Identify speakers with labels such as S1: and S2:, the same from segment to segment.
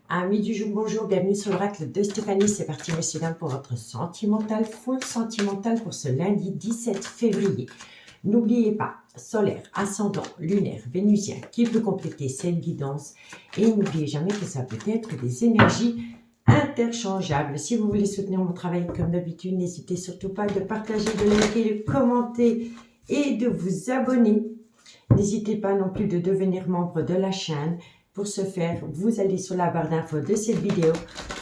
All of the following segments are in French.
S1: Amis du jour, bonjour, bienvenue sur l'oracle de Stéphanie. C'est parti, messieurs, dames, pour votre sentimental, full sentimental pour ce lundi 17 février. N'oubliez pas, solaire, ascendant, lunaire, vénusien, qui peut compléter cette guidance. Et n'oubliez jamais que ça peut être des énergies interchangeables. Si vous voulez soutenir mon travail comme d'habitude, n'hésitez surtout pas de partager, de liker, de commenter et de vous abonner. N'hésitez pas non plus de devenir membre de la chaîne. Pour ce faire, vous allez sur la barre d'infos de cette vidéo,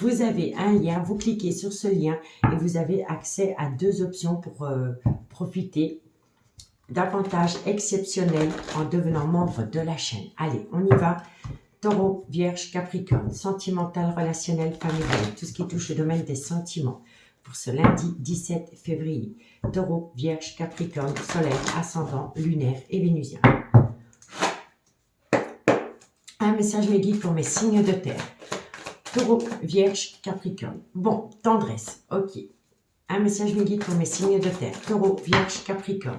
S1: vous avez un lien, vous cliquez sur ce lien et vous avez accès à deux options pour profiter d'avantages exceptionnels en devenant membre de la chaîne. Allez, on y va. Taureau, Vierge, Capricorne, sentimental, relationnel, familial, tout ce qui touche le domaine des sentiments. Pour ce lundi 17 février, Taureau, Vierge, Capricorne, solaire, ascendant, lunaire et vénusien. Un message me guide pour mes signes de terre. Taureau, Vierge, Capricorne. Bon, tendresse, ok. Un message me guide pour mes signes de terre. Taureau, Vierge, Capricorne.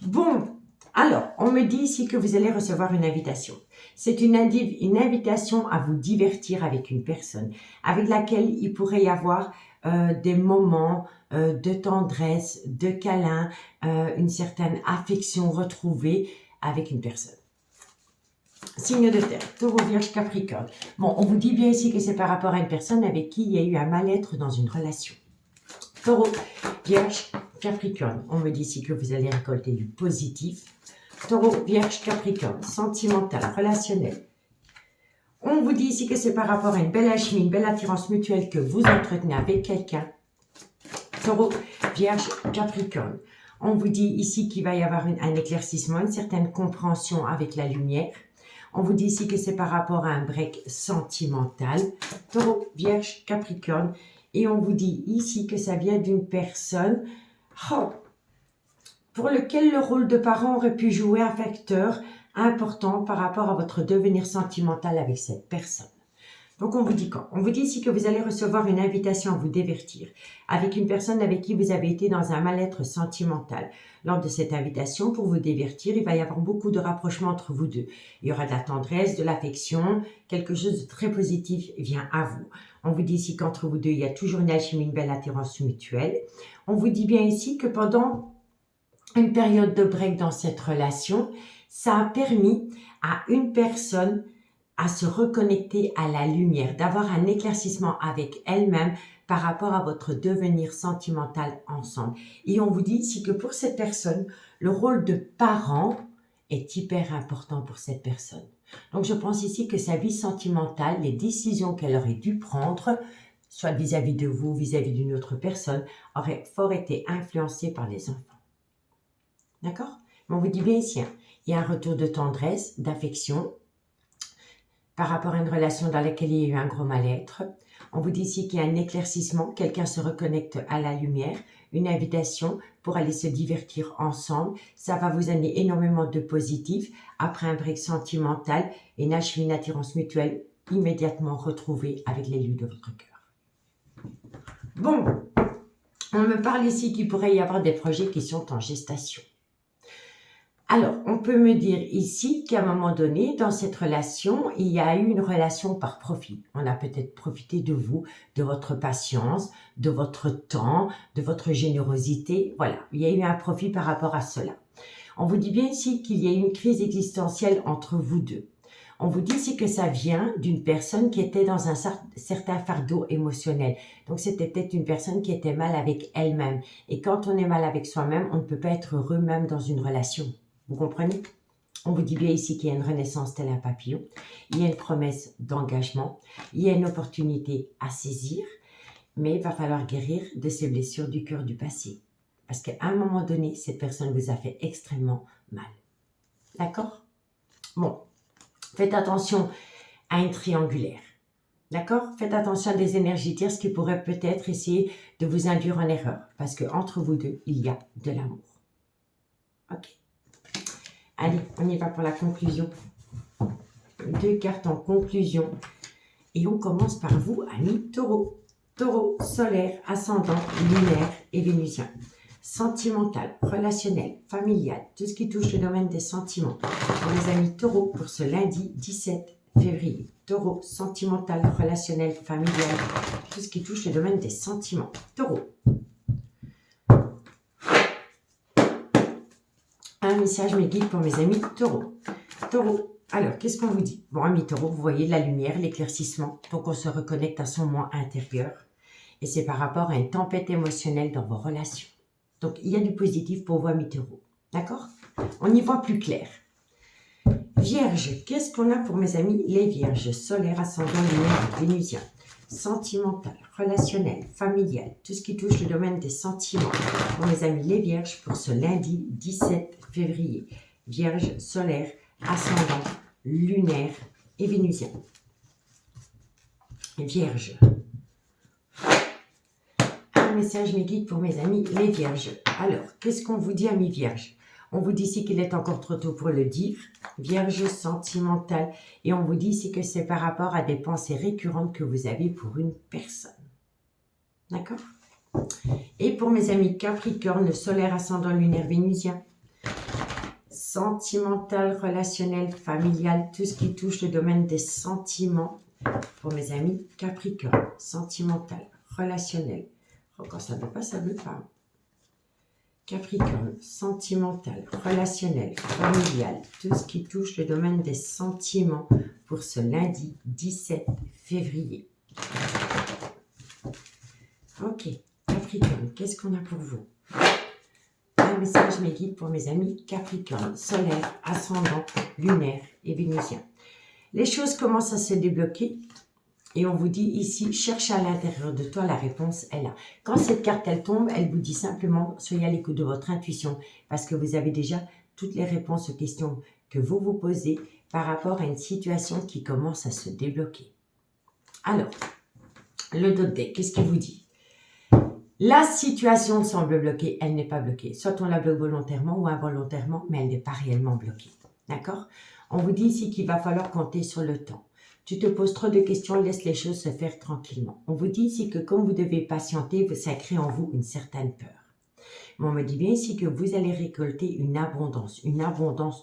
S1: Bon, alors, on me dit ici que vous allez recevoir une invitation. C'est une invitation à vous divertir avec une personne avec laquelle il pourrait y avoir des moments de tendresse, de câlin, une certaine affection retrouvée avec une personne. Signe de terre, Taureau, Vierge, Capricorne. Bon, on vous dit bien ici que c'est par rapport à une personne avec qui il y a eu un mal-être dans une relation. Taureau, Vierge, Capricorne. On me dit ici que vous allez récolter du positif. Taureau, Vierge, Capricorne. Sentimental, relationnel. On vous dit ici que c'est par rapport à une belle alchimie, une belle attirance mutuelle que vous entretenez avec quelqu'un. Taureau, Vierge, Capricorne. On vous dit ici qu'il va y avoir un éclaircissement, une certaine compréhension avec la lumière. On vous dit ici que c'est par rapport à un break sentimental. Taureau, Vierge, Capricorne. Et on vous dit ici que ça vient d'une personne pour lequel le rôle de parent aurait pu jouer un facteur important par rapport à votre devenir sentimental avec cette personne. Donc, on vous dit quoi? On vous dit ici que vous allez recevoir une invitation à vous divertir avec une personne avec qui vous avez été dans un mal-être sentimental. Lors de cette invitation, pour vous divertir, il va y avoir beaucoup de rapprochements entre vous deux. Il y aura de la tendresse, de l'affection, quelque chose de très positif vient à vous. On vous dit ici qu'entre vous deux, il y a toujours une alchimie, une belle attirance mutuelle. On vous dit bien ici que pendant une période de break dans cette relation, ça a permis à une personne à se reconnecter à la lumière, d'avoir un éclaircissement avec elle-même par rapport à votre devenir sentimental ensemble. Et on vous dit ici que pour cette personne, le rôle de parent est hyper important pour cette personne. Donc je pense ici que sa vie sentimentale, les décisions qu'elle aurait dû prendre, soit vis-à-vis de vous, vis-à-vis d'une autre personne, auraient fort été influencées par les enfants. D'accord? Mais on vous dit bien ici, il y a un retour de tendresse, d'affection, par rapport à une relation dans laquelle il y a eu un gros mal-être. On vous dit ici qu'il y a un éclaircissement, quelqu'un se reconnecte à la lumière, une invitation pour aller se divertir ensemble. Ça va vous amener énormément de positif. Après un break sentimental, une attirance mutuelle immédiatement retrouvée avec l'élu de votre cœur. Bon, on me parle ici qu'il pourrait y avoir des projets qui sont en gestation. Alors, on peut me dire ici qu'à un moment donné, dans cette relation, il y a eu une relation par profit. On a peut-être profité de vous, de votre patience, de votre temps, de votre générosité. Voilà, il y a eu un profit par rapport à cela. On vous dit bien ici qu'il y a eu une crise existentielle entre vous deux. On vous dit ici que ça vient d'une personne qui était dans un certain fardeau émotionnel. Donc, c'était peut-être une personne qui était mal avec elle-même. Et quand on est mal avec soi-même, on ne peut pas être heureux même dans une relation. Vous comprenez? On vous dit bien ici qu'il y a une renaissance tel un papillon. Il y a une promesse d'engagement. Il y a une opportunité à saisir. Mais il va falloir guérir de ces blessures du cœur du passé. Parce qu'à un moment donné, cette personne vous a fait extrêmement mal. D'accord? Bon. Faites attention à une triangulaire. D'accord? Faites attention à des énergies tierces qui pourraient peut-être essayer de vous induire en erreur. Parce qu'entre vous deux, il y a de l'amour. Ok? Allez, on y va pour la conclusion. Deux cartes en conclusion. Et on commence par vous, amis Taureau. Taureau, solaire, ascendant, lunaire et vénusien. Sentimental, relationnel, familial, tout ce qui touche le domaine des sentiments. Pour les amis Taureau, pour ce lundi 17 février. Taureau, sentimental, relationnel, familial, tout ce qui touche le domaine des sentiments. Taureau. Un message mes guides pour mes amis taureaux. Taureau, alors qu'est-ce qu'on vous dit? Bon, amis taureaux, vous voyez la lumière, l'éclaircissement, donc on se reconnecte à son moi intérieur. Et c'est par rapport à une tempête émotionnelle dans vos relations. Donc il y a du positif pour vous, amis taureaux. D'accord? On y voit plus clair. Vierge, qu'est-ce qu'on a pour mes amis les vierges? Solaire, ascendant, lunaire, vénusien. Sentimental, relationnel, familial, tout ce qui touche le domaine des sentiments. Pour mes amis les vierges, pour ce lundi 17 février. Vierge, solaire, ascendant, lunaire et vénusien. Vierge. Un message mes guides pour mes amis les vierges. Alors, qu'est-ce qu'on vous dit, amis vierges? On vous dit ici qu'il est encore trop tôt pour le dire. Vierge sentimentale. Et on vous dit ici que c'est par rapport à des pensées récurrentes que vous avez pour une personne. D'accord? Et pour mes amis Capricorne, le solaire, ascendant, lunaire, vénusien. Sentimental, relationnel, familial, tout ce qui touche le domaine des sentiments. Pour mes amis Capricorne, sentimental, relationnel. Oh, quand ça ne veut pas, ça ne veut pas. Capricorne, sentimental, relationnel, familial, tout ce qui touche le domaine des sentiments pour ce lundi 17 février. Ok, Capricorne, qu'est-ce qu'on a pour vous? Un message mes guides pour mes amis Capricorne, solaire, ascendant, lunaire et vénusien. Les choses commencent à se débloquer. Et on vous dit ici, cherchez à l'intérieur de toi, la réponse est là. Quand cette carte, elle tombe, elle vous dit simplement, soyez à l'écoute de votre intuition, parce que vous avez déjà toutes les réponses aux questions que vous vous posez par rapport à une situation qui commence à se débloquer. Alors, le dos de deck, qu'est-ce qu'il vous dit? La situation semble bloquée, elle n'est pas bloquée. Soit on la bloque volontairement ou involontairement, mais elle n'est pas réellement bloquée. D'accord? On vous dit ici qu'il va falloir compter sur le temps. Tu te poses trop de questions, laisse les choses se faire tranquillement. On vous dit ici que comme vous devez patienter, ça crée en vous une certaine peur. Mais on me dit bien ici que vous allez récolter une abondance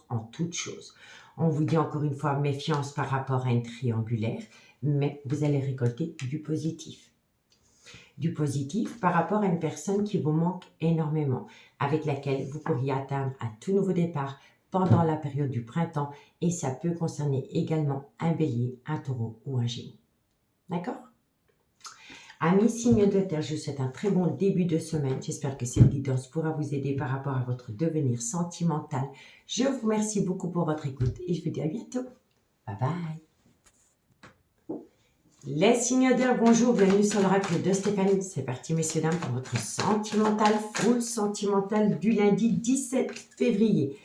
S1: en toutes choses. On vous dit encore une fois méfiance par rapport à une triangulaire, mais vous allez récolter du positif. Du positif par rapport à une personne qui vous manque énormément, avec laquelle vous pourriez atteindre un tout nouveau départ, pendant la période du printemps et ça peut concerner également un bélier, un taureau ou un gémeau. D'accord? Amis signe de terre, je vous souhaite un très bon début de semaine. J'espère que cette guidance pourra vous aider par rapport à votre devenir sentimental. Je vous remercie beaucoup pour votre écoute et je vous dis à bientôt. Bye bye. Les signes d'air, bonjour, bienvenue sur l'oracle de Stéphanie. C'est parti messieurs dames pour votre sentimental, full sentimental du lundi 17 février.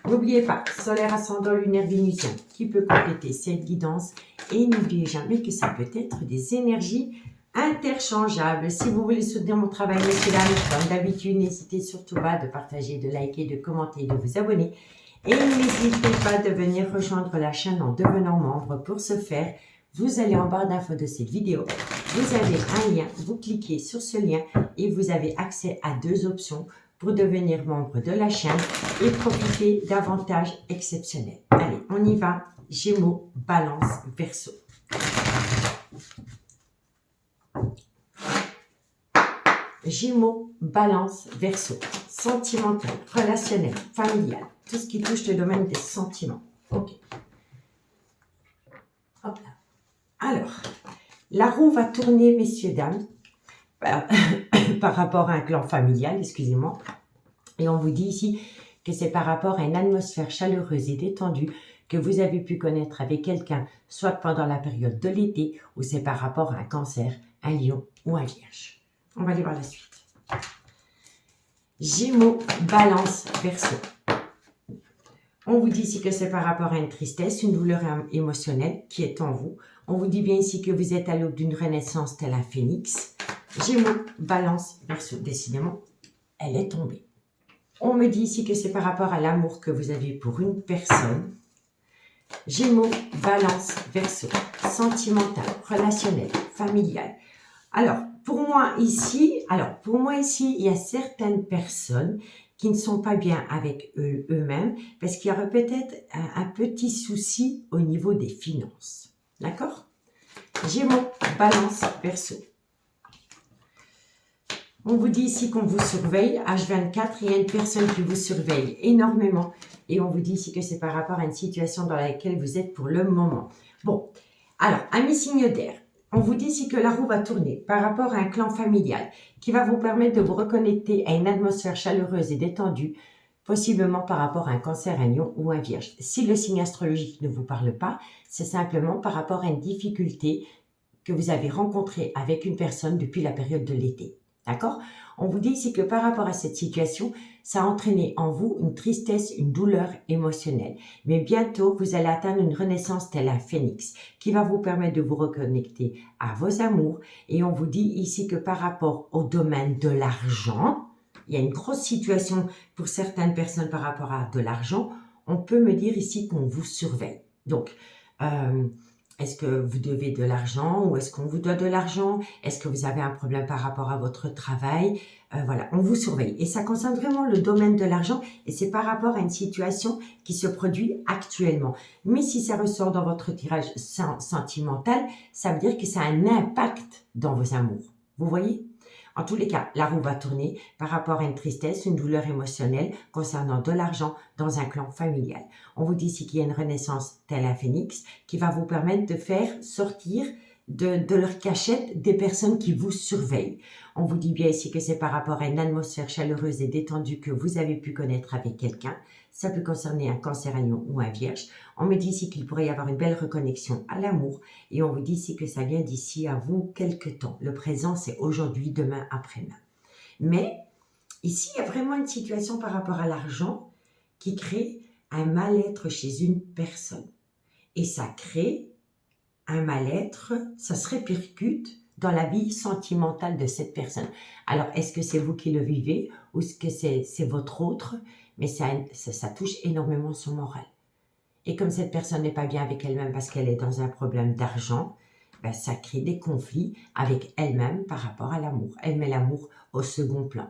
S1: N'oubliez pas, solaire, ascendant, lunaire, vénusien, qui peut compléter cette guidance. Et n'oubliez jamais que ça peut être des énergies interchangeables. Si vous voulez soutenir mon travail, messieurs, dames, comme d'habitude, n'hésitez surtout pas de partager, de liker, de commenter, de vous abonner. Et n'hésitez pas de venir rejoindre la chaîne en devenant membre. Pour ce faire, vous allez en barre d'infos de cette vidéo. Vous avez un lien, vous cliquez sur ce lien et vous avez accès à 2 options pour devenir membre de la chaîne et profiter d'avantages exceptionnels. Allez, on y va. Gémeaux, Balance, Verseau. Gémeaux, Balance, Verseau. Sentimental, relationnel, familial. Tout ce qui touche le domaine des sentiments. Ok. Hop là. Alors, la roue va tourner, messieurs, dames. Par rapport à un clan familial, excusez-moi. Et on vous dit ici que c'est par rapport à une atmosphère chaleureuse et détendue que vous avez pu connaître avec quelqu'un, soit pendant la période de l'été, ou c'est par rapport à un cancer, un lion ou un vierge. On va aller voir la suite. Gémeaux, Balance, Verseau. On vous dit ici que c'est par rapport à une tristesse, une douleur émotionnelle qui est en vous. On vous dit bien ici que vous êtes à l'aube d'une renaissance tel un phénix. Gémeaux, Balance, Verseau. Décidément, elle est tombée. On me dit ici que c'est par rapport à l'amour que vous avez pour une personne. Gémeaux, Balance, Verseau. Sentimental, relationnel, familial. Alors, pour moi ici, il y a certaines personnes qui ne sont pas bien avec eux-mêmes parce qu'il y aurait peut-être un petit souci au niveau des finances. D'accord? Gémeaux, Balance, Verseau. On vous dit ici qu'on vous surveille, H24, il y a une personne qui vous surveille énormément. Et on vous dit ici que c'est par rapport à une situation dans laquelle vous êtes pour le moment. Bon, alors, amis signe d'air, on vous dit ici que la roue va tourner par rapport à un clan familial qui va vous permettre de vous reconnecter à une atmosphère chaleureuse et détendue, possiblement par rapport à un cancer, un lion ou un vierge. Si le signe astrologique ne vous parle pas, c'est simplement par rapport à une difficulté que vous avez rencontrée avec une personne depuis la période de l'été. D'accord? On vous dit ici que par rapport à cette situation, ça a entraîné en vous une tristesse, une douleur émotionnelle. Mais bientôt, vous allez atteindre une renaissance telle un phénix qui va vous permettre de vous reconnecter à vos amours. Et on vous dit ici que par rapport au domaine de l'argent, il y a une grosse situation pour certaines personnes par rapport à de l'argent. On peut me dire ici qu'on vous surveille. Donc, est-ce que vous devez de l'argent ou est-ce qu'on vous doit de l'argent? Est-ce que vous avez un problème par rapport à votre travail? Voilà, on vous surveille. Et ça concerne vraiment le domaine de l'argent et c'est par rapport à une situation qui se produit actuellement. Mais si ça ressort dans votre tirage sentimental, ça veut dire que ça a un impact dans vos amours. Vous voyez? En tous les cas, la roue va tourner par rapport à une tristesse, une douleur émotionnelle concernant de l'argent dans un clan familial. On vous dit ici qu'il y a une renaissance tel un phénix qui va vous permettre de faire sortir de leur cachette des personnes qui vous surveillent. On vous dit bien ici que c'est par rapport à une atmosphère chaleureuse et détendue que vous avez pu connaître avec quelqu'un. Ça peut concerner un cancer, un lion ou un vierge. On me dit ici qu'il pourrait y avoir une belle reconnexion à l'amour. Et on vous dit ici que ça vient d'ici à vous quelque temps. Le présent, c'est aujourd'hui, demain, après-demain. Mais ici, il y a vraiment une situation par rapport à l'argent qui crée un mal-être chez une personne. Et ça crée un mal-être, ça se répercute dans la vie sentimentale de cette personne. Alors, est-ce que c'est vous qui le vivez ou est-ce que c'est votre autre? Mais ça touche énormément son moral. Et comme cette personne n'est pas bien avec elle-même parce qu'elle est dans un problème d'argent, ben, ça crée des conflits avec elle-même par rapport à l'amour. Elle met l'amour au second plan.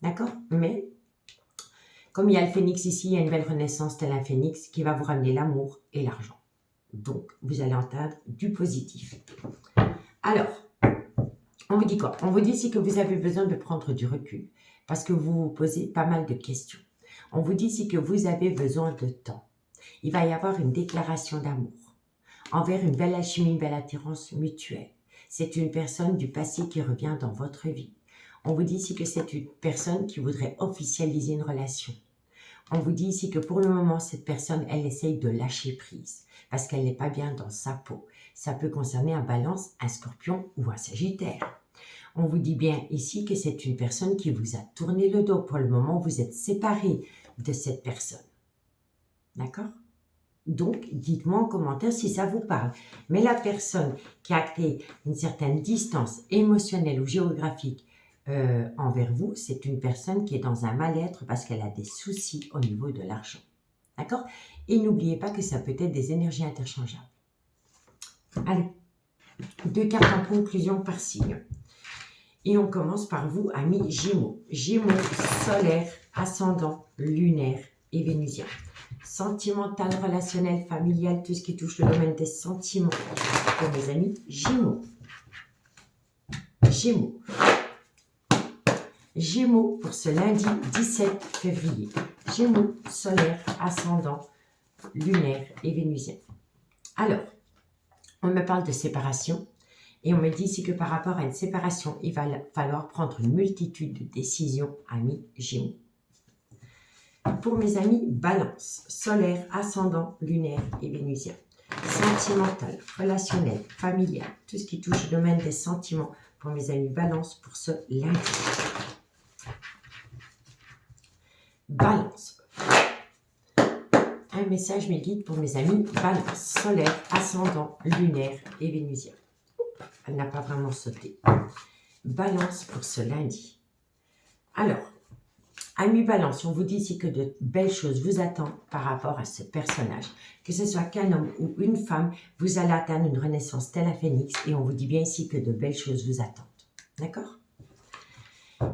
S1: D'accord? Mais, comme il y a le phénix ici, il y a une belle renaissance tel un phénix qui va vous ramener l'amour et l'argent. Donc, vous allez entendre du positif. Alors, on vous dit quoi? On vous dit ici que vous avez besoin de prendre du recul parce que vous vous posez pas mal de questions. On vous dit ici que vous avez besoin de temps. Il va y avoir une déclaration d'amour envers une belle alchimie, une belle attirance mutuelle. C'est une personne du passé qui revient dans votre vie. On vous dit ici que c'est une personne qui voudrait officialiser une relation. On vous dit ici que pour le moment, cette personne, elle essaye de lâcher prise parce qu'elle n'est pas bien dans sa peau. Ça peut concerner un Balance, un Scorpion ou un Sagittaire. On vous dit bien ici que c'est une personne qui vous a tourné le dos. Pour le moment, vous êtes séparé de cette personne. D'accord? Donc, dites-moi en commentaire si ça vous parle. Mais la personne qui a créé une certaine distance émotionnelle ou géographique envers vous, c'est une personne qui est dans un mal-être parce qu'elle a des soucis au niveau de l'argent. D'accord? Et n'oubliez pas que ça peut être des énergies interchangeables. Allez, 2 cartes en conclusion par signe. Et on commence par vous, amis Gémeaux. Gémeaux, solaire, ascendant, lunaire et vénusien. Sentimental, relationnel, familial, tout ce qui touche le domaine des sentiments. Pour mes amis Gémeaux. Gémeaux. Gémeaux pour ce lundi 17 février. Gémeaux, solaire, ascendant, lunaire et vénusien. Alors, on me parle de séparation et on me dit ici que par rapport à une séparation, il va falloir prendre une multitude de décisions, amis Gémeaux. Pour mes amis Balance, solaire, ascendant, lunaire et vénusien. Sentimental, relationnel, familial, tout ce qui touche le domaine des sentiments pour mes amis Balance pour ce lundi. Balance. Un message me guide pour mes amis Balance, solaire, ascendant, lunaire et vénusien. Elle n'a pas vraiment sauté. Balance pour ce lundi. Alors, amis Balance, on vous dit ici que de belles choses vous attendent par rapport à ce personnage. Que ce soit qu'un homme ou une femme, vous allez atteindre une renaissance telle un phénix et on vous dit bien ici que de belles choses vous attendent. D'accord?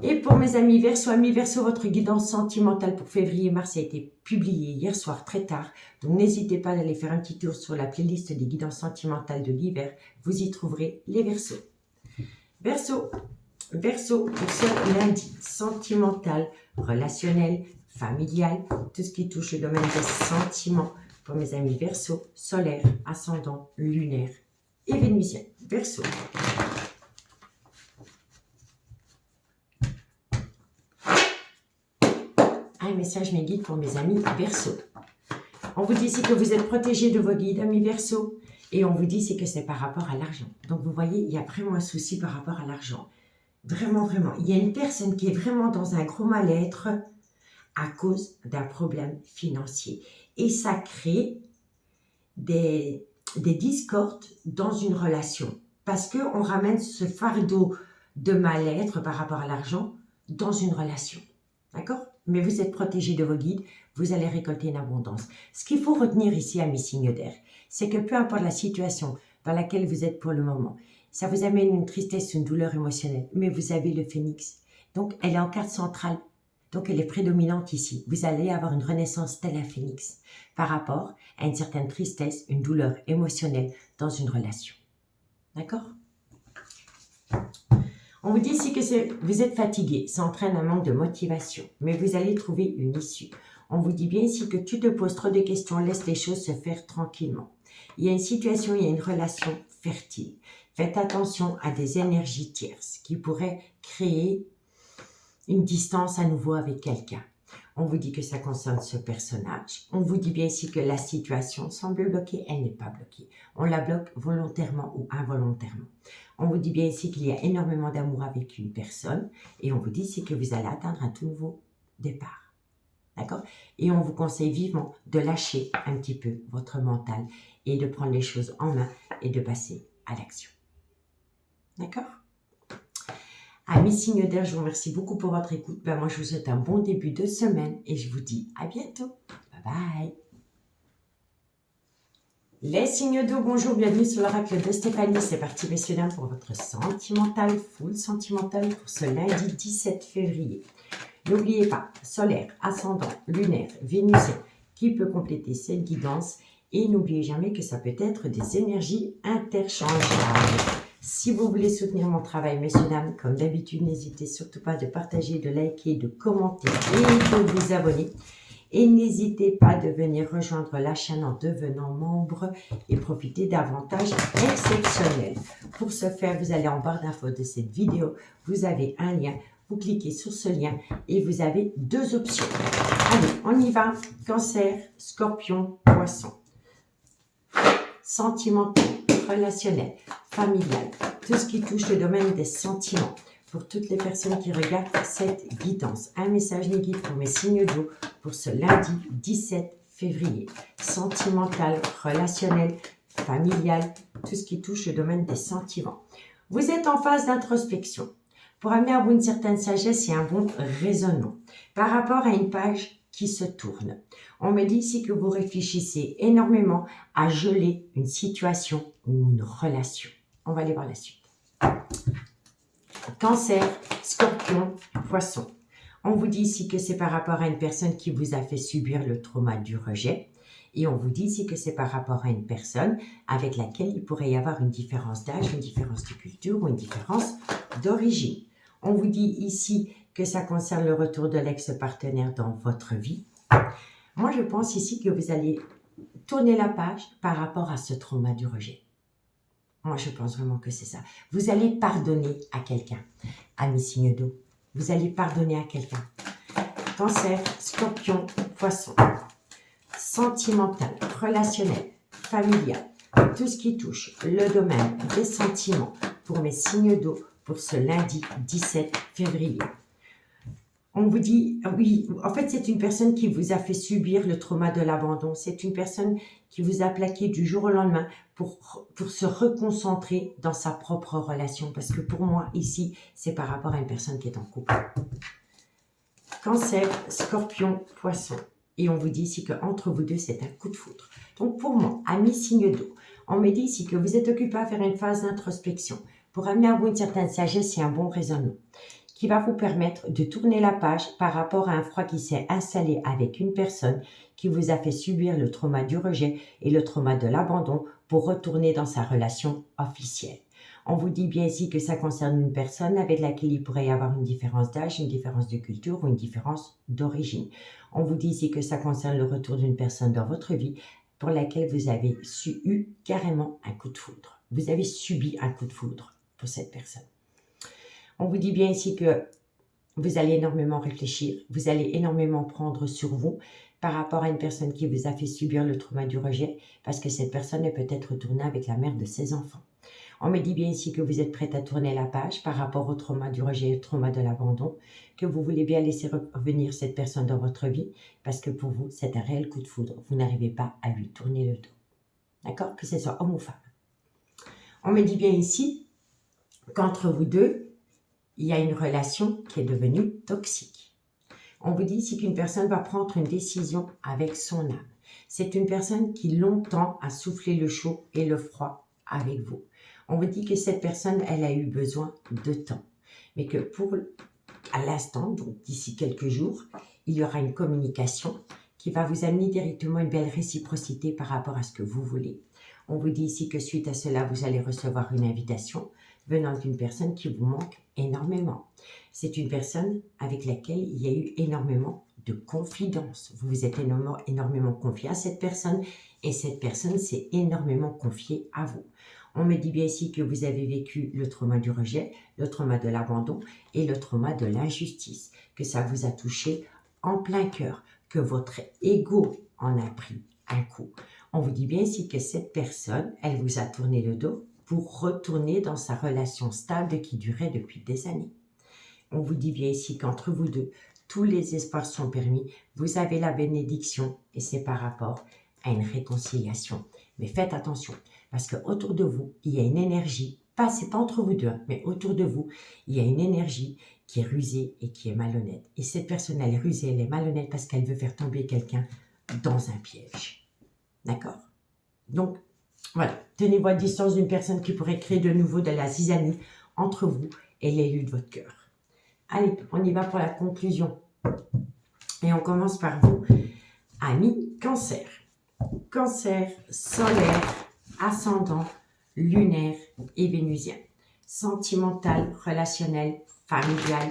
S1: Et pour mes amis Verseau, votre guidance sentimentale pour février-mars a été publiée hier soir très tard. Donc n'hésitez pas à aller faire un petit tour sur la playlist des guidances sentimentales de l'hiver. Vous y trouverez les Verseaux. Verseau pour ce lundi, sentimental, relationnel, familial, tout ce qui touche le domaine des sentiments. Pour mes amis Verseau, solaire, ascendant, lunaire et vénusien. Verseau. Un message mes guides pour mes amis Verseau. On vous dit ici que vous êtes protégés de vos guides, amis Verseau. Et on vous dit c'est que c'est par rapport à l'argent. Donc vous voyez, il y a vraiment un souci par rapport à l'argent. Vraiment, vraiment. Il y a une personne qui est vraiment dans un gros mal-être à cause d'un problème financier. Et ça crée des discordes dans une relation. Parce qu'on ramène ce fardeau de mal-être par rapport à l'argent dans une relation. D'accord? Mais vous êtes protégé de vos guides, vous allez récolter une abondance. Ce qu'il faut retenir ici, amis signes d'air, c'est que peu importe la situation dans laquelle vous êtes pour le moment, ça vous amène une tristesse, une douleur émotionnelle, mais vous avez le phénix. Donc, elle est en carte centrale. Donc, elle est prédominante ici. Vous allez avoir une renaissance telle un phénix par rapport à une certaine tristesse, une douleur émotionnelle dans une relation. D'accord? On vous dit ici que vous êtes fatigué, ça entraîne un manque de motivation, mais vous allez trouver une issue. On vous dit bien ici que tu te poses trop de questions, laisse les choses se faire tranquillement. Il y a une situation, il y a une relation fertile. Faites attention à des énergies tierces qui pourraient créer une distance à nouveau avec quelqu'un. On vous dit que ça concerne ce personnage. On vous dit bien ici que la situation semble bloquée, elle n'est pas bloquée. On la bloque volontairement ou involontairement. On vous dit bien ici qu'il y a énormément d'amour avec une personne et on vous dit ici que vous allez atteindre un tout nouveau départ. D'accord? Et on vous conseille vivement de lâcher un petit peu votre mental et de prendre les choses en main et de passer à l'action. D'accord? Amis signes d'air, je vous remercie beaucoup pour votre écoute. Moi, je vous souhaite un bon début de semaine et je vous dis à bientôt. Bye bye. Les signes d'eau, bonjour, bienvenue sur l'oracle de Stéphanie. C'est parti, messieurs, dames, pour votre sentimental, full sentimental pour ce lundi 17 février. N'oubliez pas, solaire, ascendant, lunaire, vénusien, qui peut compléter cette guidance. Et n'oubliez jamais que ça peut être des énergies interchangeables. Si vous voulez soutenir mon travail, messieurs, dames, comme d'habitude, n'hésitez surtout pas de partager, de liker, de commenter et de vous abonner. Et n'hésitez pas de venir rejoindre la chaîne en devenant membre et profiter d'avantages exceptionnels. Pour ce faire, vous allez en barre d'infos de cette vidéo, vous avez un lien. Vous cliquez sur ce lien et vous avez deux options. Allez, on y va. Cancer, Scorpion, Poisson. Sentimental, relationnel, familial, tout ce qui touche le domaine des sentiments. Pour toutes les personnes qui regardent cette guidance, un message mes guides pour mes signes d'eau pour ce lundi 17 février. Sentimental, relationnel, familial, tout ce qui touche le domaine des sentiments. Vous êtes en phase d'introspection pour amener à vous une certaine sagesse et un bon raisonnement par rapport à une page qui se tourne. On me dit ici que vous réfléchissez énormément à geler une situation ou une relation. On va aller voir la suite. Cancer, Scorpion, Poisson. On vous dit ici que c'est par rapport à une personne qui vous a fait subir le trauma du rejet. Et on vous dit ici que c'est par rapport à une personne avec laquelle il pourrait y avoir une différence d'âge, une différence de culture ou une différence d'origine. On vous dit ici que ça concerne le retour de l'ex-partenaire dans votre vie. Moi, je pense ici que vous allez tourner la page par rapport à ce trauma du rejet. Moi, je pense vraiment que c'est ça. Vous allez pardonner à quelqu'un, amis signes d'eau. Vous allez pardonner à quelqu'un. Cancer, Scorpion, Poisson. Sentimental, relationnel, familial, tout ce qui touche le domaine des sentiments pour mes signes d'eau pour ce lundi 17 février. On vous dit, oui, en fait, c'est une personne qui vous a fait subir le trauma de l'abandon. C'est une personne qui vous a plaqué du jour au lendemain pour se reconcentrer dans sa propre relation. Parce que pour moi, ici, c'est par rapport à une personne qui est en couple. Cancer, Scorpion, Poisson. Et on vous dit ici qu'entre vous deux, c'est un coup de foudre. Donc pour moi, amis signes d'eau, on me dit ici que vous êtes occupé à faire une phase d'introspection pour amener à vous une certaine sagesse et un bon raisonnement. qui va vous permettre de tourner la page par rapport à un froid qui s'est installé avec une personne qui vous a fait subir le trauma du rejet et le trauma de l'abandon pour retourner dans sa relation officielle. On vous dit bien ici que ça concerne une personne avec laquelle il pourrait y avoir une différence d'âge, une différence de culture ou une différence d'origine. On vous dit ici que ça concerne le retour d'une personne dans votre vie pour laquelle vous avez eu carrément un coup de foudre. Vous avez subi un coup de foudre pour cette personne. On vous dit bien ici que vous allez énormément réfléchir, vous allez énormément prendre sur vous par rapport à une personne qui vous a fait subir le trauma du rejet parce que cette personne est peut-être retournée avec la mère de ses enfants. On me dit bien ici que vous êtes prête à tourner la page par rapport au trauma du rejet et au trauma de l'abandon, que vous voulez bien laisser revenir cette personne dans votre vie parce que pour vous, c'est un réel coup de foudre. Vous n'arrivez pas à lui tourner le dos. D'accord? Que ce soit homme ou femme. On me dit bien ici qu'entre vous deux, il y a une relation qui est devenue toxique. On vous dit ici qu'une personne va prendre une décision avec son âme. C'est une personne qui longtemps a soufflé le chaud et le froid avec vous. On vous dit que cette personne, elle a eu besoin de temps. Mais que à l'instant, donc d'ici quelques jours, il y aura une communication qui va vous amener directement une belle réciprocité par rapport à ce que vous voulez. On vous dit ici que suite à cela, vous allez recevoir une invitation venant d'une personne qui vous manque énormément. C'est une personne avec laquelle il y a eu énormément de confidence. Vous vous êtes énormément confié à cette personne et cette personne s'est énormément confiée à vous. On me dit bien ici que vous avez vécu le trauma du rejet, le trauma de l'abandon et le trauma de l'injustice, que ça vous a touché en plein cœur, que votre ego en a pris un coup. On vous dit bien ici que cette personne, elle vous a tourné le dos pour retourner dans sa relation stable qui durait depuis des années. On vous dit bien ici qu'entre vous deux, tous les espoirs sont permis, vous avez la bénédiction et c'est par rapport à une réconciliation. Mais faites attention, parce qu'autour de vous, il y a une énergie, c'est pas entre vous deux, mais autour de vous, il y a une énergie qui est rusée et qui est malhonnête. Et cette personne, elle est rusée, elle est malhonnête parce qu'elle veut faire tomber quelqu'un dans un piège. D'accord? Donc, voilà, tenez-vous à distance d'une personne qui pourrait créer de nouveau de la zizanie entre vous et l'élu de votre cœur. Allez, on y va pour la conclusion. Et on commence par vous, amis Cancer. Cancer, solaire, ascendant, lunaire et vénusien. Sentimental, relationnel, familial,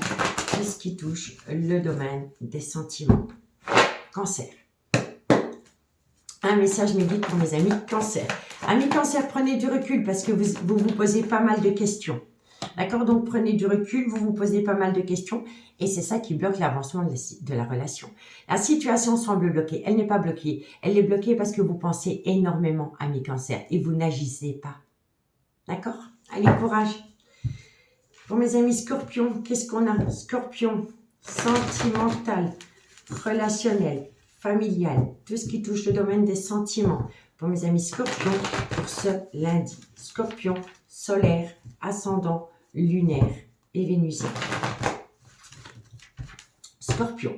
S1: tout ce qui touche le domaine des sentiments. Cancer. Un message me dit pour mes amis Cancer. Amis Cancer, prenez du recul parce que vous posez pas mal de questions. D'accord? Donc prenez du recul, vous posez pas mal de questions et c'est ça qui bloque l'avancement de la relation. La situation semble bloquée, elle n'est pas bloquée. Elle est bloquée parce que vous pensez énormément, amis Cancer, et vous n'agissez pas. D'accord? Allez, courage. Pour mes amis Scorpion, qu'est-ce qu'on a? Scorpion, sentimental, relationnel, familial, tout ce qui touche le domaine des sentiments. Pour mes amis Scorpion, pour ce lundi. Scorpion, solaire, ascendant, lunaire et vénusien. Scorpion.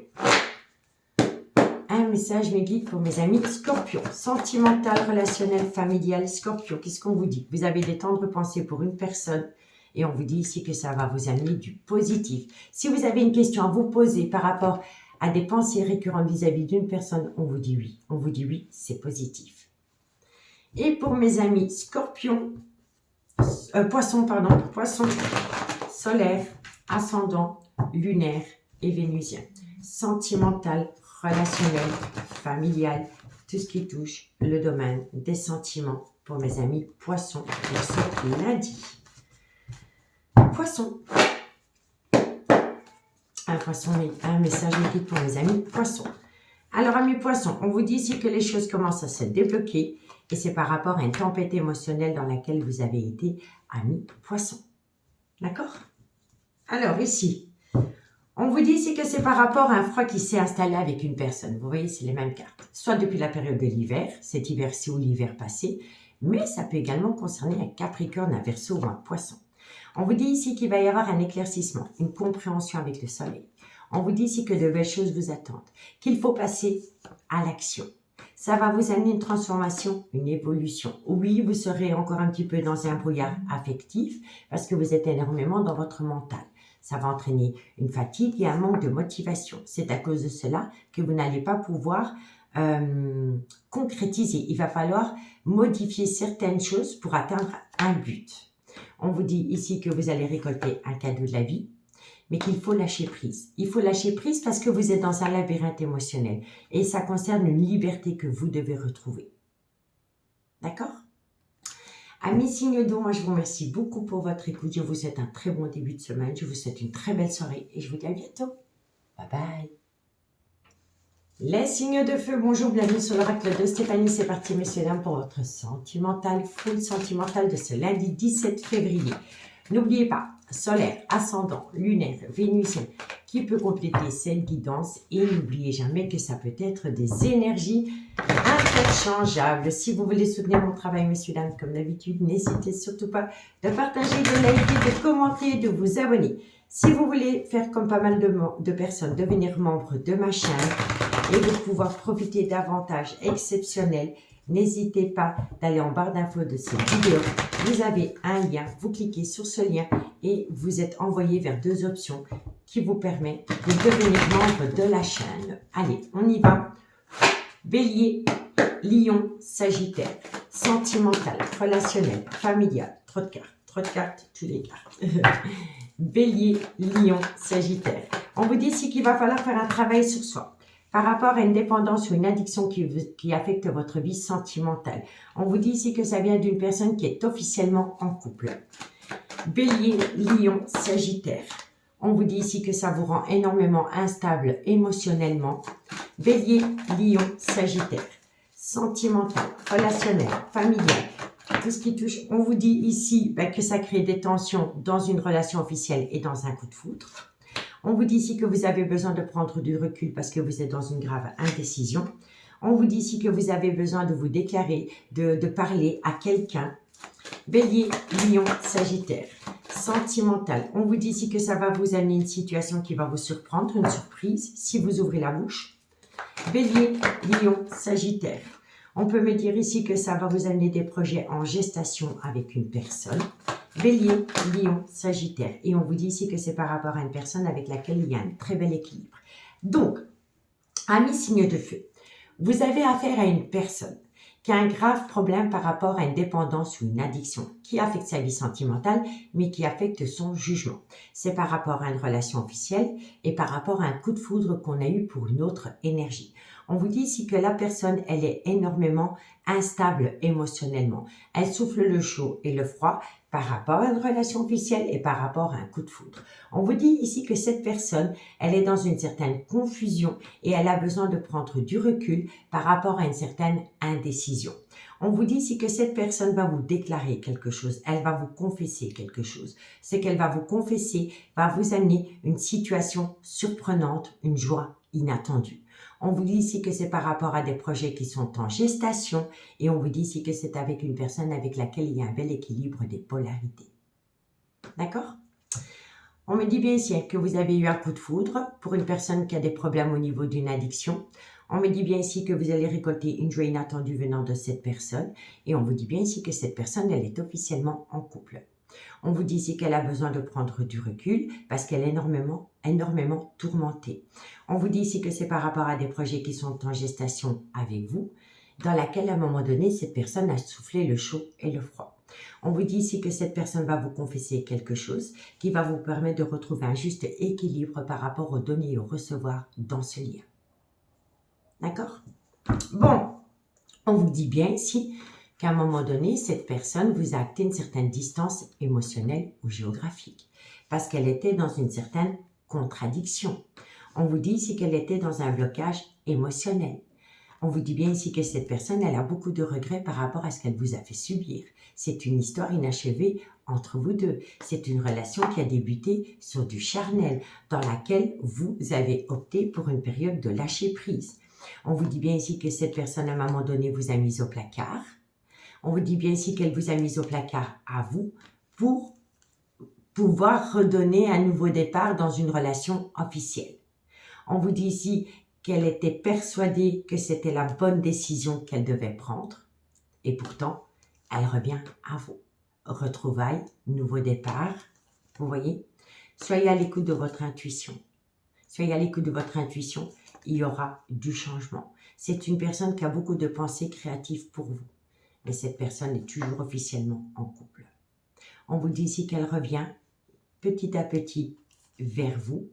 S1: Un message me guide pour mes amis Scorpion. Sentimental, relationnel, familial, Scorpion. Qu'est-ce qu'on vous dit? Vous avez des tendres pensées pour une personne et on vous dit ici que ça va vous amener du positif. Si vous avez une question à vous poser par rapport à des pensées récurrentes vis-à-vis d'une personne, on vous dit oui. On vous dit oui, c'est positif. Et pour mes amis Scorpion, Poisson, solaire, ascendant, lunaire et vénusien. Sentimental, relationnel, familial, tout ce qui touche le domaine des sentiments pour mes amis Poissons pour ce lundi. Poisson. Un message guide pour mes amis Poissons. Alors, amis Poissons, on vous dit ici que les choses commencent à se débloquer et c'est par rapport à une tempête émotionnelle dans laquelle vous avez été, amis Poissons. D'accord? Alors, ici, on vous dit ici que c'est par rapport à un froid qui s'est installé avec une personne. Vous voyez, c'est les mêmes cartes. Soit depuis la période de l'hiver, cet hiver-ci ou l'hiver passé, mais ça peut également concerner un Capricorne, un Verseau ou un Poisson. On vous dit ici qu'il va y avoir un éclaircissement, une compréhension avec le soleil. On vous dit ici que de belles choses vous attendent, qu'il faut passer à l'action. Ça va vous amener une transformation, une évolution. Oui, vous serez encore un petit peu dans un brouillard affectif parce que vous êtes énormément dans votre mental. Ça va entraîner une fatigue et un manque de motivation. C'est à cause de cela que vous n'allez pas pouvoir concrétiser. Il va falloir modifier certaines choses pour atteindre un but. On vous dit ici que vous allez récolter un cadeau de la vie, mais qu'il faut lâcher prise. Il faut lâcher prise parce que vous êtes dans un labyrinthe émotionnel et ça concerne une liberté que vous devez retrouver. D'accord? Amis signes d'eau, moi je vous remercie beaucoup pour votre écoute. Je vous souhaite un très bon début de semaine. Je vous souhaite une très belle soirée et je vous dis à bientôt. Bye bye. Les signes de feu, bonjour, bienvenue sur l'oracle de Stéphanie. C'est parti, messieurs, dames, pour votre sentimental, full sentimental de ce lundi 17 février. N'oubliez pas, solaire, ascendant, lunaire, vénusien, qui peut compléter cette guidance. Et n'oubliez jamais que ça peut être des énergies interchangeables. Si vous voulez soutenir mon travail, messieurs, dames, comme d'habitude, n'hésitez surtout pas de partager, de liker, de commenter, de vous abonner. Si vous voulez faire comme pas mal de personnes, devenir membre de ma chaîne et de pouvoir profiter d'avantages exceptionnels, n'hésitez pas d'aller en barre d'infos de cette vidéo. Vous avez un lien, vous cliquez sur ce lien et vous êtes envoyé vers deux options qui vous permettent de devenir membre de la chaîne. Allez, on y va. Bélier, Lion, Sagittaire, sentimental, relationnel, familial, trop de cartes, tous les cartes. Bélier, Lion, Sagittaire. On vous dit ici qu'il va falloir faire un travail sur soi par rapport à une dépendance ou une addiction qui affecte votre vie sentimentale. On vous dit ici que ça vient d'une personne qui est officiellement en couple. Bélier, Lion, Sagittaire. On vous dit ici que ça vous rend énormément instable émotionnellement. Bélier, Lion, Sagittaire. Sentimental, relationnel, familial, tout ce qui touche. On vous dit ici que ça crée des tensions dans une relation officielle et dans un coup de foudre. On vous dit ici que vous avez besoin de prendre du recul parce que vous êtes dans une grave indécision. On vous dit ici que vous avez besoin de vous déclarer, de parler à quelqu'un. Bélier, Lion, Sagittaire. Sentimental. On vous dit ici que ça va vous amener une situation qui va vous surprendre, une surprise, si vous ouvrez la bouche. Bélier, Lion, Sagittaire. On peut me dire ici que ça va vous amener des projets en gestation avec une personne. Bélier, Lion, Sagittaire. Et on vous dit ici que c'est par rapport à une personne avec laquelle il y a un très bel équilibre. Donc, amis signes de feu, vous avez affaire à une personne qui a un grave problème par rapport à une dépendance ou une addiction qui affecte sa vie sentimentale, mais qui affecte son jugement. C'est par rapport à une relation officielle et par rapport à un coup de foudre qu'on a eu pour une autre énergie. On vous dit ici que la personne, elle est énormément instable émotionnellement. Elle souffle le chaud et le froid par rapport à une relation officielle et par rapport à un coup de foudre. On vous dit ici que cette personne, elle est dans une certaine confusion et elle a besoin de prendre du recul par rapport à une certaine indécision. On vous dit ici que cette personne va vous déclarer quelque chose, elle va vous confesser quelque chose. Ce qu'elle va vous confesser va vous amener une situation surprenante, une joie inattendue. On vous dit ici que c'est par rapport à des projets qui sont en gestation et on vous dit ici que c'est avec une personne avec laquelle il y a un bel équilibre des polarités. D'accord? On me dit bien ici que vous avez eu un coup de foudre pour une personne qui a des problèmes au niveau d'une addiction. On me dit bien ici que vous allez récolter une joie inattendue venant de cette personne et on vous dit bien ici que cette personne, elle est officiellement en couple. On vous dit ici qu'elle a besoin de prendre du recul parce qu'elle est énormément tourmentée. On vous dit ici que c'est par rapport à des projets qui sont en gestation avec vous, dans laquelle à un moment donné, cette personne a soufflé le chaud et le froid. On vous dit ici que cette personne va vous confesser quelque chose qui va vous permettre de retrouver un juste équilibre par rapport au donner et au recevoir dans ce lien. D'accord? Bon, on vous dit bien ici qu'à un moment donné, cette personne vous a acté une certaine distance émotionnelle ou géographique parce qu'elle était dans une certaine contradiction. On vous dit ici qu'elle était dans un blocage émotionnel. On vous dit bien ici que cette personne, elle a beaucoup de regrets par rapport à ce qu'elle vous a fait subir. C'est une histoire inachevée entre vous deux. C'est une relation qui a débuté sur du charnel, dans laquelle vous avez opté pour une période de lâcher prise. On vous dit bien ici que cette personne, à un moment donné, vous a mis au placard. On vous dit bien ici qu'elle vous a mis au placard à vous pour pouvoir redonner un nouveau départ dans une relation officielle. On vous dit ici qu'elle était persuadée que c'était la bonne décision qu'elle devait prendre. Et pourtant, elle revient à vous. Retrouvailles, nouveau départ. Vous voyez? Soyez à l'écoute de votre intuition. Soyez à l'écoute de votre intuition, il y aura du changement. C'est une personne qui a beaucoup de pensées créatives pour vous. Mais cette personne est toujours officiellement en couple. On vous dit ici qu'elle revient petit à petit vers vous,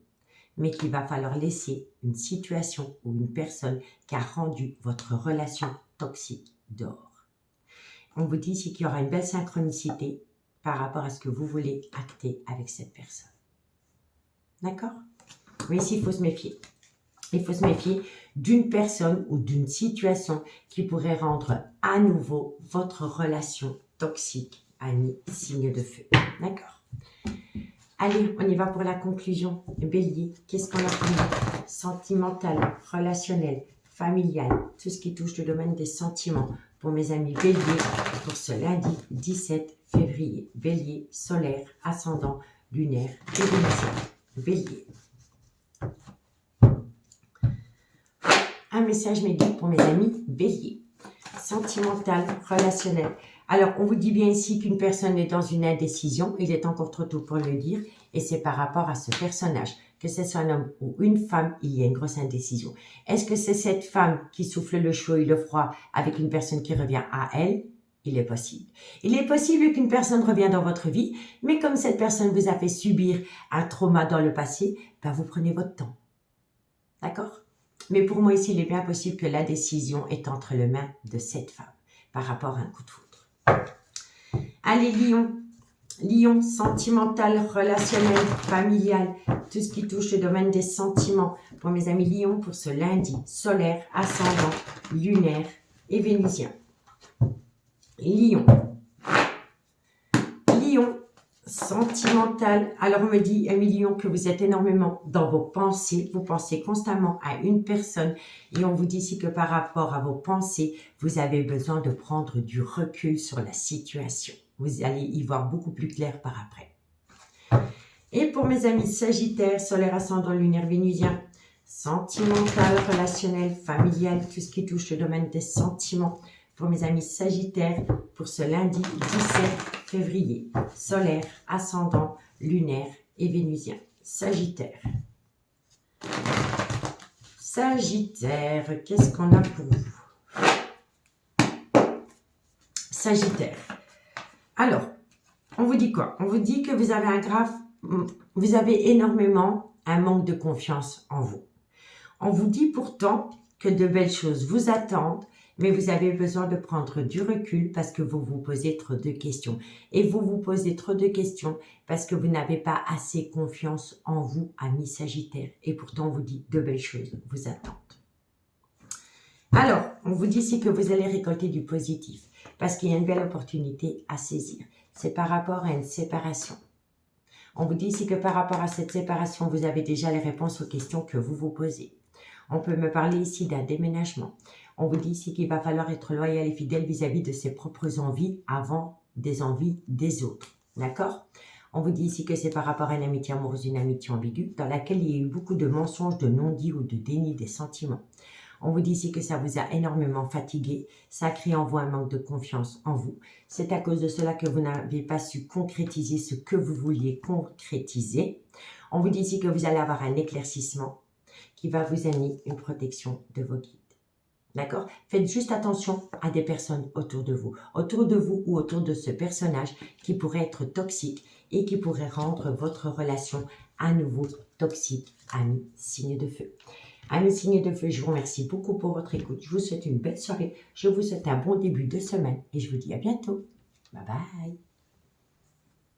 S1: mais qu'il va falloir laisser une situation ou une personne qui a rendu votre relation toxique dehors. On vous dit ici qu'il y aura une belle synchronicité par rapport à ce que vous voulez acter avec cette personne. D'accord? Mais ici, il faut se méfier. Il faut se méfier d'une personne ou d'une situation qui pourrait rendre à nouveau votre relation toxique, ami, signe de feu. D'accord? Allez, on y va pour la conclusion. Bélier, qu'est-ce qu'on a pour nous? Sentimental, relationnel, familial, tout ce qui touche le domaine des sentiments. Pour mes amis Bélier, pour ce lundi 17 février. Bélier, solaire, ascendant, lunaire et vénusien. Bélier. Un message médium pour mes amis Bélier. Sentimental, relationnel. Alors, on vous dit bien ici qu'une personne est dans une indécision. Il est encore trop tôt pour le dire. Et c'est par rapport à ce personnage. Que ce soit un homme ou une femme, il y a une grosse indécision. Est-ce que c'est cette femme qui souffle le chaud et le froid avec une personne qui revient à elle? Il est possible. Il est possible qu'une personne revienne dans votre vie, mais comme cette personne vous a fait subir un trauma dans le passé, ben vous prenez votre temps. D'accord? Mais pour moi ici, il est bien possible que la décision est entre les mains de cette femme par rapport à un coup de foudre. Allez, Lion. Lion, sentimental, relationnel, familial, tout ce qui touche le domaine des sentiments. Pour mes amis Lion, pour ce lundi, solaire, ascendant, lunaire et vénusien. Lion. Lion, sentimental. Alors on me dit, ami Lion, que vous êtes énormément dans vos pensées. Vous pensez constamment à une personne. Et on vous dit ici que par rapport à vos pensées, vous avez besoin de prendre du recul sur la situation. Vous allez y voir beaucoup plus clair par après. Et pour mes amis Sagittaire, solaire, ascendant, lunaire, vénusien, sentimental, relationnel, familial, tout ce qui touche le domaine des sentiments. Pour mes amis Sagittaire, pour ce lundi 17 février, solaire, ascendant, lunaire et vénusien. Sagittaire. Sagittaire, qu'est-ce qu'on a pour vous? Sagittaire. Alors, on vous dit quoi? On vous dit que vous avez énormément un manque de confiance en vous. On vous dit pourtant que de belles choses vous attendent, mais vous avez besoin de prendre du recul parce que vous vous posez trop de questions. Et vous vous posez trop de questions parce que vous n'avez pas assez confiance en vous, amis Sagittaire. Et pourtant, on vous dit de belles choses vous attendent. Alors, on vous dit ici que vous allez récolter du positif parce qu'il y a une belle opportunité à saisir. C'est par rapport à une séparation. On vous dit ici que par rapport à cette séparation, vous avez déjà les réponses aux questions que vous vous posez. On peut me parler ici d'un déménagement. On vous dit ici qu'il va falloir être loyal et fidèle vis-à-vis de ses propres envies avant des envies des autres. D'accord? On vous dit ici que c'est par rapport à une amitié amoureuse, une amitié ambiguë, dans laquelle il y a eu beaucoup de mensonges, de non-dits ou de déni des sentiments. On vous dit ici que ça vous a énormément fatigué, ça crée en vous un manque de confiance en vous. C'est à cause de cela que vous n'avez pas su concrétiser ce que vous vouliez concrétiser. On vous dit ici que vous allez avoir un éclaircissement qui va vous amener une protection de vos guides. D'accord? Faites juste attention à des personnes autour de vous ou autour de ce personnage qui pourrait être toxique et qui pourrait rendre votre relation à nouveau toxique, amis signe de feu. Amis signes de feu, je vous remercie beaucoup pour votre écoute. Je vous souhaite une belle soirée. Je vous souhaite un bon début de semaine et je vous dis à bientôt. Bye bye.